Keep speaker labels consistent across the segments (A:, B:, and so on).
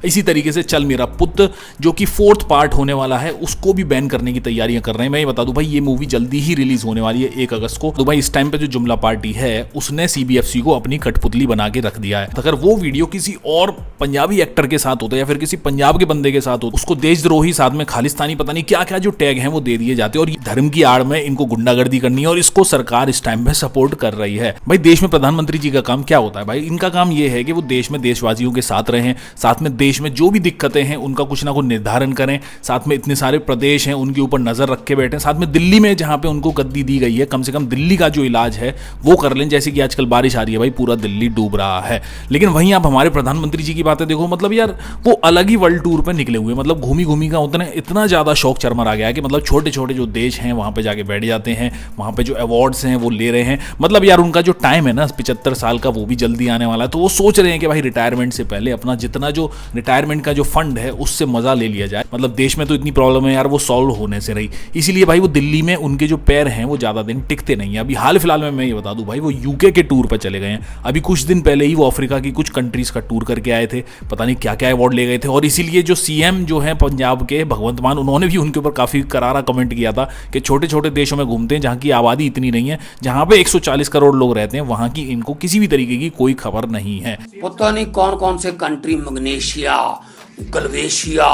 A: इसी तरीके से चल मेरा पुत्र जो कि 4th पार्ट होने वाला है उसको भी बैन करने की तैयारियां कर रहे हैं। मैं ये बता दूं भाई ये मूवी जल्दी ही रिलीज होने वाली है 1 अगस्त को। तो भाई इस टाइम पे जो जुमला पार्टी है उसने सीबीएफसी को अपनी कठपुतली बना के रख दिया है। अगर वो वीडियो किसी और पंजाबी एक्टर के साथ होता है या फिर किसी पंजाब के बंदे के साथ होता, उसको देशद्रोही साथ में खालिस्तानी पता नहीं क्या क्या जो टैग हैं वो दे दिए जाते हैं और धर्म की आड़ में इनको गुंडागर्दी करनी है और इसको सरकार इस टाइम पे सपोर्ट कर रही है। भाई देश में प्रधानमंत्री जी का काम क्या होता है? भाई इनका काम ये है कि वो देश में देशवासियों के साथ रहें, साथ में देश में जो भी दिक्कतें हैं उनका कुछ ना कुछ निर्धारण करें, साथ में इतने सारे प्रदेश हैं उनके ऊपर नजर रख के बैठे, साथ में दिल्ली में जहां पे उनको गद्दी दी गई है कम से कम दिल्ली का जो इलाज है वो कर लें। जैसे कि आजकल बारिश आ रही है भाई, पूरा दिल्ली डूब रहा है, लेकिन वहीं आप हमारे प्रधानमंत्री जी की बातें देखो, मतलब यार वो अलग ही वर्ल्ड टूर पे निकले हुए, मतलब घूमी घूमी का उतने इतना ज्यादा शौक चरमर आ गया है कि मतलब छोटे छोटे जो देश हैं वहां पे जाके बैठ जाते हैं, वहां पे जो अवार्ड्स हैं वो ले रहे हैं। मतलब यार उनका जो टाइम है ना 75 साल का वो भी जल्दी आने वाला है, तो वो सोच रहे हैं कि भाई रिटायरमेंट से पहले अपना जितना जो रिटायरमेंट का जो फंड है उससे मजा ले लिया जाए। मतलब देश में तो इतनी प्रॉब्लम है यार वो सॉल्व होने से रही, इसीलिए भाई वो दिल्ली में उनके जो पैर हैं वो ज्यादा दिन टिकते नहीं है। अभी हाल फिलहाल में मैं ये बता दूं भाई वो यूके के टूर पर चले गए हैं। अभी कुछ दिन पहले ही वो अफ्रीका की कुछ कंट्रीज का टूर करके आए थे, पता नहीं क्या क्या अवार्ड ले गए थे। और इसीलिए जो सीएम जो है पंजाब के भगवंत मान, उन्होंने भी उनके ऊपर काफी करारा कमेंट किया था कि छोटे छोटे देशों में घूमते हैं जहां की आबादी इतनी नहीं है, जहां पे 140 करोड़ लोग रहते हैं, वहां की इनको किसी भी तरीके की कोई खबर नहीं है।
B: पता नहीं कौन कौन से कंट्री, मग्नेशिया, गलवेशिया,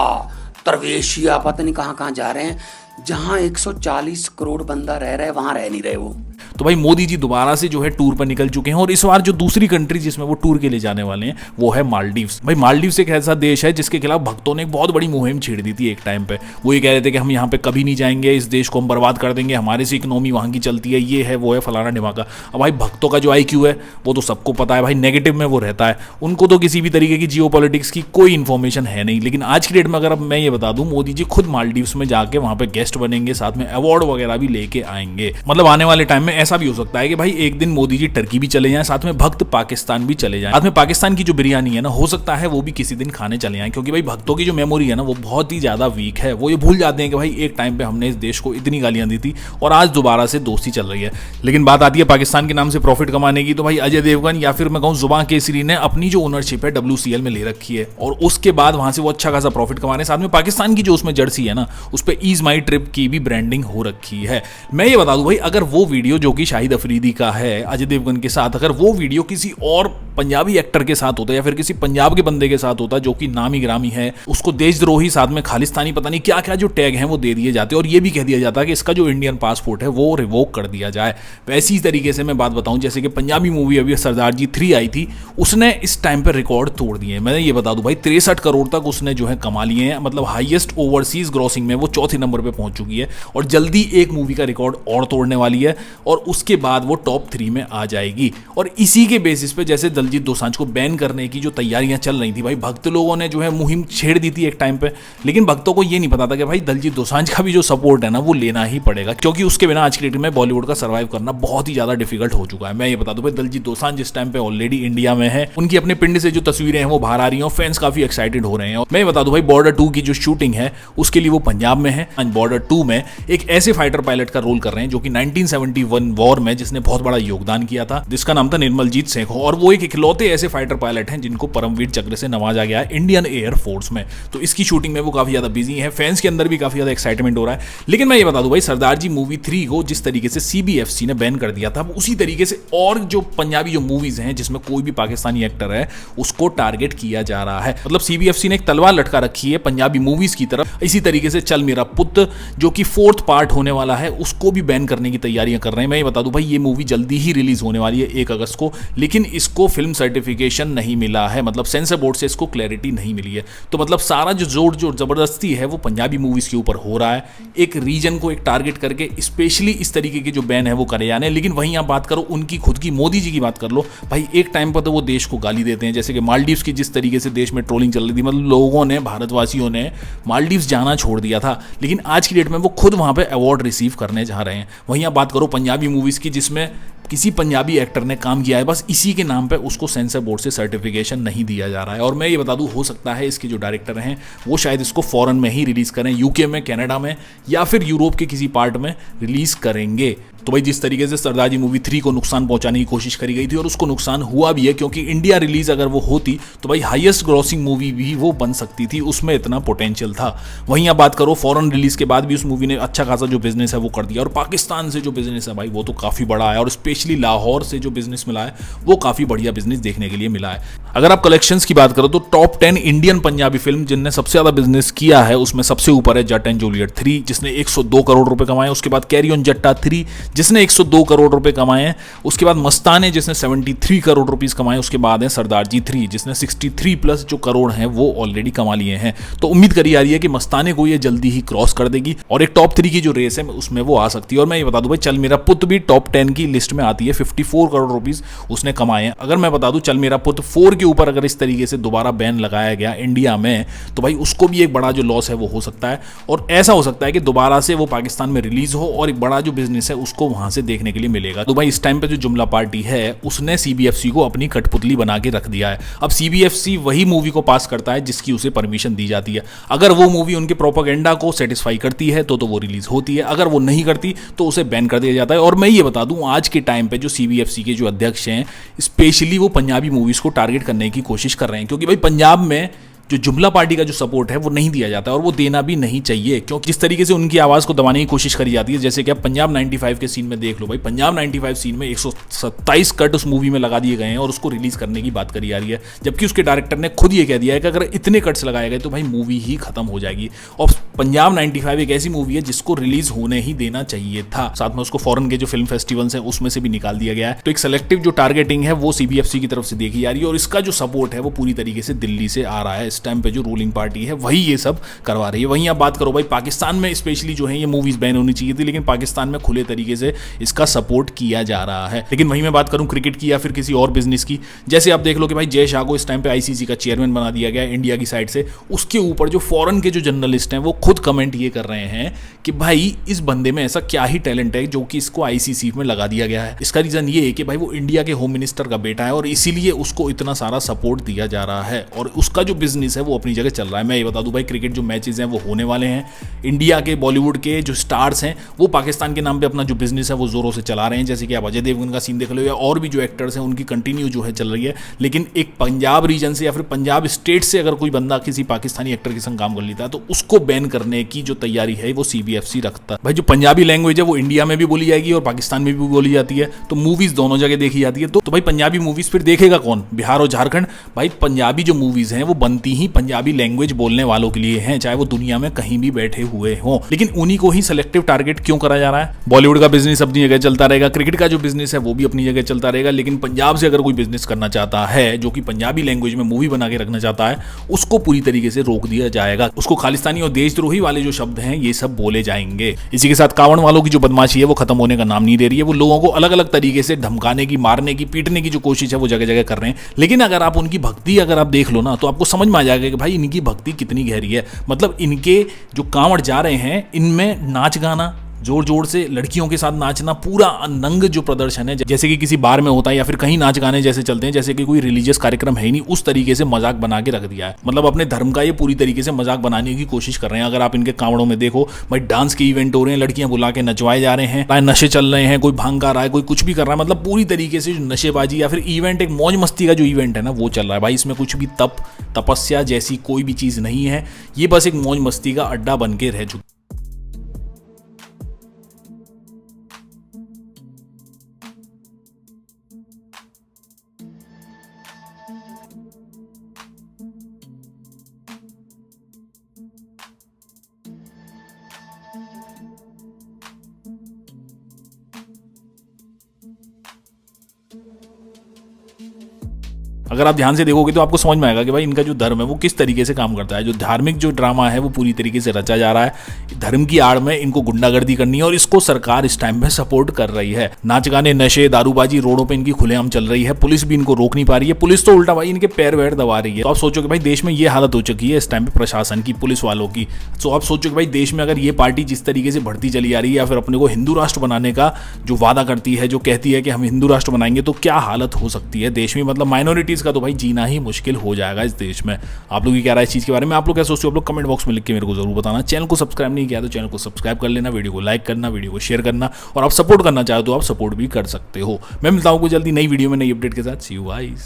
B: तरवेशिया, पता नहीं कहां कहां जा रहे हैं, जहां 140 करोड़ बंदा रह रहा है वहां रह नहीं रहे वो।
A: तो भाई मोदी जी दोबारा से जो है टूर पर निकल चुके हैं और इस बार जो दूसरी कंट्री जिसमें वो टूर के लिए जाने वाले हैं वो है मालदीव्स। भाई मालदीव्स एक ऐसा देश है जिसके खिलाफ भक्तों ने एक बहुत बड़ी मुहिम छेड़ दी थी एक टाइम पे। वो ये कह रहे थे कि हम यहाँ पे कभी नहीं जाएंगे, इस देश को हम बर्बाद कर देंगे, हमारे से इकोनॉमी वहाँ की चलती है, ये है वो है फलाना ढिमाका। अब भाई भक्तों का जो IQ है वो तो सबको पता है भाई, नेगेटिव में वो रहता है, उनको तो किसी भी तरीके की जियोपॉलिटिक्स की कोई इन्फॉर्मेशन है नहीं। लेकिन आज की डेट में अगर मैं ये बता दूं, मोदी जी खुद मालदीव्स में जाके वहाँ पे गेस्ट बनेंगे, साथ में अवार्ड वगैरह भी लेके आएंगे। मतलब आने वाले टाइम में ऐसा भी हो सकता है कि भाई एक दिन मोदी जी टर्की भी चले जाएं, साथ में भक्त पाकिस्तान भी चले जाएं, साथ में पाकिस्तान की जो बिरयानी है ना हो सकता है वो भी किसी दिन खाने चले जाएं, क्योंकि भाई भक्तों की जो मेमोरी है ना वो बहुत ही ज्यादा वीक है। वो ये भूल जाते हैं कि भाई एक टाइम पे हमने इस देश को इतनी गालियां दी थी और आज दोबारा से दोस्ती चल रही है। लेकिन बात आती है पाकिस्तान के नाम से प्रॉफिट कमाने की, तो भाई अजय देवगन या फिर मैं कहूं जुबान केसरी ने अपनी जो ओनरशिप है WCL में ले रखी है और उसके बाद वहां से वो अच्छा खासा प्रॉफिट कमा रहे हैं। साथ में पाकिस्तान की जो उसमें जर्सी है ना उस पर ईज माई ट्रिप की भी ब्रांडिंग हो रखी है। मैं ये बता दूं भाई अगर वो वीडियो जो कि शाहिद अफरीदी का है अजय देवगन के साथ, अगर वो वीडियो किसी और पंजाबी एक्टर के साथ होता या फिर किसी पंजाब के बंदे के साथ होता जो कि नामी ग्रामी है, उसको देशद्रोही साथ में खालिस्तानी पता नहीं क्या क्या जो टैग हैं वो दे दिए जाते और ये भी कह दिया जाता कि इसका जो इंडियन पासपोर्ट है वो रिवोक कर दिया जाए। वैसी तरीके से मैं बात बताऊं जैसे कि पंजाबी मूवी अभी सरदार जी 3 आई थी, उसने इस टाइम पर रिकॉर्ड तोड़ दिए। मैं ये बता दूं भाई 63 करोड़ तक उसने जो है कमा लिए हैं, मतलब हाईएस्ट ओवरसीज ग्रॉसिंग में वो चौथे नंबर पर पहुंच चुकी है और जल्दी एक मूवी का रिकॉर्ड और तोड़ने वाली है और उसके बाद वो टॉप 3 में आ जाएगी। और इसी के बेसिस पे जैसे दलजीत दोसांझ को बैन करने की जो तैयारियां चल रही थी, भाई भक्त लोगों ने जो है मुहिम छेड़ दी थी एक टाइम पे, लेकिन भक्तों को ये नहीं पता था कि भाई दलजीत दोसांझ का भी जो सपोर्ट है ना वो लेना ही पड़ेगा, क्योंकि उसके बिना आज की डेट में बॉलीवुड का सर्वाइव करना बहुत ही ज्यादा डिफिकल्ट हो चुका है। मैं ये बता दूं भाई दलजीत दोसांझ इस टाइम पे ऑलरेडी इंडिया में है, उनकी अपने पिंड से जो तस्वीरें हैं वो बाहर आ रही हैं और फैंस काफी एक्साइटेड हो रहे हैं। मैं ये बता दूं भाई बॉर्डर 2 की जो शूटिंग है उसके लिए वो पंजाब में है। बॉर्डर 2 में एक ऐसे फाइटर पायलट का रोल कर रहे हैं जो कि 1971 वॉर में जिसने बहुत बड़ा योगदान किया था, जिसका नाम था निर्मलजीत सिंह, और वो एक इकलौते ऐसे फाइटर पायलट हैं जिनको परमवीर चक्र से नवाजा गया है इंडियन एयर फोर्स में। तो इसकी शूटिंग में वो काफी ज्यादा बिजी है, फैंस के अंदर भी काफी ज्यादा एक्साइटमेंट हो रहा है। लेकिन मैं ये बता दूं भाई सरदार जी मूवी 3 को जिस तरीके से CBFC ने बैन कर दिया था, उसी तरीके से और जो पंजाबी जो मूवीज हैं जिसमें कोई भी पाकिस्तानी एक्टर है उसको टारगेट किया जा रहा है। मतलब CBFC ने एक तलवार लटका रखी है पंजाबी मूवीज की तरफ। इसी तरीके से चल मेरा पुत्र जो कि 4th पार्ट होने वाला है उसको भी बैन करने की तैयारियां कर रहे हैं। मैं ये बता दूं भाई ये मूवी जल्दी ही रिलीज होने वाली है 1 अगस्त को, लेकिन इसको फिल्म सर्टिफिकेशन नहीं मिला है, मतलब सेंसर बोर्ड से इसको क्लैरिटी नहीं मिली है। तो मतलब सारा जो जोर जो जबरदस्ती है वो पंजाबी मूवीज के ऊपर हो रहा है, एक रीजन को एक टारगेट करके स्पेशली इस तरीके के जो बैन है वो करे जाने। लेकिन वहीं आप बात करो उनकी खुद की, मोदी जी की बात कर लो भाई, एक टाइम पर तो वो देश को गाली देते हैं, जैसे कि मालदीव्स की जिस तरीके से देश में ट्रोलिंग चल रही थी, मतलब लोगों ने, भारतवासियों ने मालदीव्स जाना छोड़ दिया था, लेकिन आज की डेट में वो खुद वहां पे अवार्ड रिसीव करने जा रहे हैं। वहीं आप बात करो पंजाबी मूवीज की जिसमें किसी पंजाबी एक्टर ने काम किया है, बस इसी के नाम पे उसको सेंसर बोर्ड से सर्टिफिकेशन नहीं दिया जा रहा है। और मैं ये बता दूं हो सकता है इसके जो डायरेक्टर हैं वो शायद इसको फॉरेन में ही रिलीज करें, UK में, कनाडा में या फिर यूरोप के किसी पार्ट में रिलीज करेंगे। तो भाई जिस तरीके से सरदार जी मूवी 3 को नुकसान पहुंचाने की कोशिश करी गई थी और उसको नुकसान हुआ भी है, क्योंकि इंडिया रिलीज अगर वो होती तो भाई हाईएस्ट ग्रॉसिंग मूवी भी वो बन सकती थी, उसमें इतना पोटेंशियल था। वहीं आप बात करो फॉरेन रिलीज के बाद भी उस मूवी ने अच्छा खासा जो बिजनेस है वो कर दिया, और पाकिस्तान से जो बिजनेस है भाई वो तो काफी बड़ा है, और स्पेशली लाहौर से जो बिजनेस मिला है वो काफी बढ़िया बिजनेस देखने के लिए मिला है। अगर आप कलेक्शंस की बात करो तो टॉप 10 इंडियन पंजाबी फिल्म जिनने सबसे ज्यादा बिजनेस किया है उसमें सबसे ऊपर है जट एंड जूलियट 3 जिसने 102 करोड़ रुपए कमाए। उसके बाद कैरी ऑन जट्टा 3 जिसने 102 करोड़ रुपए कमाए हैं। उसके बाद मस्ताने जिसने 73 करोड़ रुपीस कमाए। उसके बाद है सरदार जी 3 जिसने 63 प्लस जो करोड़ हैं वो ऑलरेडी कमा लिए हैं। तो उम्मीद करी जा रही है कि मस्ताने को ये जल्दी ही क्रॉस कर देगी और एक टॉप 3 की जो रेस है उसमें वो आ सकती है। और मैं ये बता दूं भाई चल मेरा पुत भी टॉप 10 की लिस्ट में आती है, 54 करोड़ रुपीस उसने कमाए हैं। अगर मैं बता दूं चल मेरा पुत 4 के ऊपर अगर इस तरीके से दोबारा बैन लगाया गया इंडिया में तो भाई उसको भी एक बड़ा जो लॉस है वो हो सकता है, और ऐसा हो सकता है कि दोबारा से वो पाकिस्तान में रिलीज हो और एक बड़ा जो बिजनेस है उसको वहां से देखने के लिए मिलेगा। तो भाई इस टाइम पे जो जुमला पार्टी है उसने सीबीएफसी को अपनी कठपुतली बना के रख दिया है। अब सीबीएफसी वही मूवी को पास करता है जिसकी उसे परमिशन दी जाती है। अगर वो मूवी उनके प्रोपेगेंडा को सेटिस्फाई करती है तो वो रिलीज होती है, अगर वो नहीं करती तो उसे बैन कर दिया जाता है। और मैं ये बता दूं आज के टाइम पे जो सीबीएफसी के जो अध्यक्ष हैं स्पेशली वो पंजाबी मूवीज को टारगेट करने की कोशिश कर रहे हैं, क्योंकि भाई पंजाब में जो जुमला पार्टी का जो सपोर्ट है वो नहीं दिया जाता और वो देना भी नहीं चाहिए, क्योंकि जिस तरीके से उनकी आवाज को दबाने की कोशिश करी जाती है। जैसे कि आप पंजाब 95 के सीन में देख लो भाई, पंजाब 95 सीन में 127 कट उस मूवी में लगा दिए गए हैं और उसको रिलीज करने की बात करी जा रही है, जबकि उसके डायरेक्टर ने खुद ये कह दिया है कि अगर इतने कट्स लगाए गए तो भाई मूवी ही खत्म हो जाएगी। और पंजाब 95 एक ऐसी मूवी है जिसको रिलीज होने ही देना चाहिए था, साथ में उसको फॉरेन के जो फिल्म फेस्टिवल्स हैं उसमें से भी निकाल दिया गया है। तो एक सेलेक्टिव जो टारगेटिंग है वो सीबीएफसी की तरफ से देखी जा रही है और इसका जो सपोर्ट है वो पूरी तरीके से दिल्ली से आ रहा है। इस टाइम पे जो रूलिंग पार्टी है वही ये सब करवा रही है। वहीं आप बात करो भाई पाकिस्तान में स्पेशली जो है ये मूवीज बैन होनी चाहिए थी, लेकिन पाकिस्तान में खुले तरीके से इसका सपोर्ट किया जा रहा है। लेकिन वहीं मैं बात करूं क्रिकेट की या फिर किसी और बिजनेस की, जैसे आप देख लो कि भाई जय शाह को इस टाइम पे आईसीसी का चेयरमैन बना दिया गया है इंडिया की साइड से। उसके ऊपर जो फॉरेन के जो जर्नलिस्ट हैं वो खुद कमेंट ये कर रहे हैं कि भाई इस बंदे में ऐसा क्या ही टैलेंट है जो कि इसको आईसीसी में लगा दिया गया है। इसका रीजन ये है कि भाई वो इंडिया के होम मिनिस्टर का बेटा है और इसीलिए उसको इतना सारा सपोर्ट दिया जा रहा है और उसका जो बिजनेस है वो अपनी जगह चल रहा है। मैं ये बता दूं भाई क्रिकेट जो मैचेस हैं वो होने वाले हैं। इंडिया के बॉलीवुड के जो स्टार्स हैं वो पाकिस्तान के नाम पे अपना जो बिजनेस है वो जोरों से चला रहे हैं, जैसे कि आप अजय देवगन का सीन देख लो या और भी जो एक्टर्स हैं उनकी कंटिन्यू जो है चल रही है। लेकिन एक पंजाब रीजन से या फिर पंजाब स्टेट से अगर कोई बंदा किसी पाकिस्तानी एक्टर के संग काम कर लेता है तो उसको बैन करने की जो तैयारी है वो सीबीएफसी रखता है। भाई जो पंजाबी लैंग्वेज है वो इंडिया में भी बोली जाएगी और पाकिस्तान में भी बोली जाती है, तो मूवीज दोनों जगह देखी जाती है। तो भाई पंजाबी मूवीज फिर देखेगा कौन? बिहार और झारखंड। भाई पंजाबी जो मूवीज हैं वो बनती ही पंजाबी लैंग्वेज बोलने वालों के लिए हैं, चाहे वो दुनिया में कहीं भी बैठे हुए हों। लेकिन उन्हीं को ही सेलेक्टिव टारगेट क्यों करा जा रहा है? बॉलीवुड का बिजनेस अपनी जगह चलता रहेगा, क्रिकेट का जो बिजनेस है वो भी अपनी जगह चलता रहेगा, लेकिन पंजाब से अगर कोई बिजनेस करना चाहता है जो कि पंजाबी लैंग्वेज में मूवी बना के रखना चाहता है उसको पूरी तरीके से रोक दिया जाएगा। उसको खालिस्तानी और देशद्रोही वाले जो शब्द हैं ये सब बोले जाएंगे। इसी के साथ कावड़ वालों की जो बदमाशी है वो खत्म होने का नाम नहीं ले रही है। वो लोगों को अलग अलग तरीके से धमकाने की, मारने की, पीटने की जो कोशिश है वो जगह जगह कर रहे हैं। लेकिन अगर आप उनकी भक्ति अगर आप देख लो ना तो आपको समझ में आ जाएगा कि भाई इनकी भक्ति कितनी गहरी है। मतलब इनके जो कांवड़ जा रहे हैं इनमें नाच गाना, जोर जोर से लड़कियों के साथ नाचना, पूरा नंग जो प्रदर्शन है जैसे कि किसी बार में होता है या फिर कहीं नाच गाने जैसे चलते हैं जैसे कि कोई रिलीजियस कार्यक्रम है ही नहीं, उस तरीके से मजाक बना के रख दिया है। मतलब अपने धर्म का ये पूरी तरीके से मजाक बनाने की कोशिश कर रहे हैं। अगर आप इनके कांवड़ों में देखो भाई डांस के इवेंट हो रहे हैं, लड़कियां बुला के नचवाए जा रहे हैं, नशे चल रहे हैं, कोई भांग का रहा है, कोई कुछ भी कर रहा है। मतलब पूरी तरीके से जो नशेबाजी या फिर इवेंट, एक मौज मस्ती का जो इवेंट है ना वो चल रहा है। भाई इसमें कुछ भी तपस्या जैसी कोई भी चीज नहीं है, ये बस एक मौज मस्ती का अड्डा बन के रह चुका। अगर आप ध्यान से देखोगे तो आपको समझ में आएगा कि भाई इनका जो धर्म है वो किस तरीके से काम करता है। जो धार्मिक जो ड्रामा है वो पूरी तरीके से रचा जा रहा है। धर्म की आड़ में इनको गुंडागर्दी करनी है और इसको सरकार इस टाइम में सपोर्ट कर रही है। नाच गाने, नशे, दारूबाजी रोडों पे इनकी खुलेआम चल रही है। पुलिस भी इनको रोक नहीं पा रही है। पुलिस तो उल्टा भाई इनके पैर वैर दबा रही है। तो आप सोचो कि भाई देश में ये हालत हो चुकी है इस टाइम पे प्रशासन की, पुलिस वालों की। तो आप सोचो कि भाई देश में अगर ये पार्टी जिस तरीके से बढ़ती चली आ रही है या फिर अपने को हिंदू राष्ट्र बनाने का जो वादा करती है, जो कहती है कि हम हिंदू राष्ट्र बनाएंगे, तो क्या हालत हो सकती है देश में। मतलब माइनॉरिटीज मालदीव्स का तो भाई जीना ही मुश्किल हो जाएगा इस देश में। आप लोग क्या राय है इस चीज़ के बारे में, आप लोग क्या सोचते हो, आप लोग कमेंट बॉक्स में लिख के मेरे को जरूर बताना। चैनल को सब्सक्राइब नहीं किया तो चैनल को सब्सक्राइब कर लेना, वीडियो को लाइक करना, वीडियो को शेयर करना, और आप सपोर्ट करना चाहो तो आप सपोर्ट भी कर सकते हो। मैं मिलता हूँ जल्दी नई वीडियो में नई अपडेट के साथ। सी यू गाइस।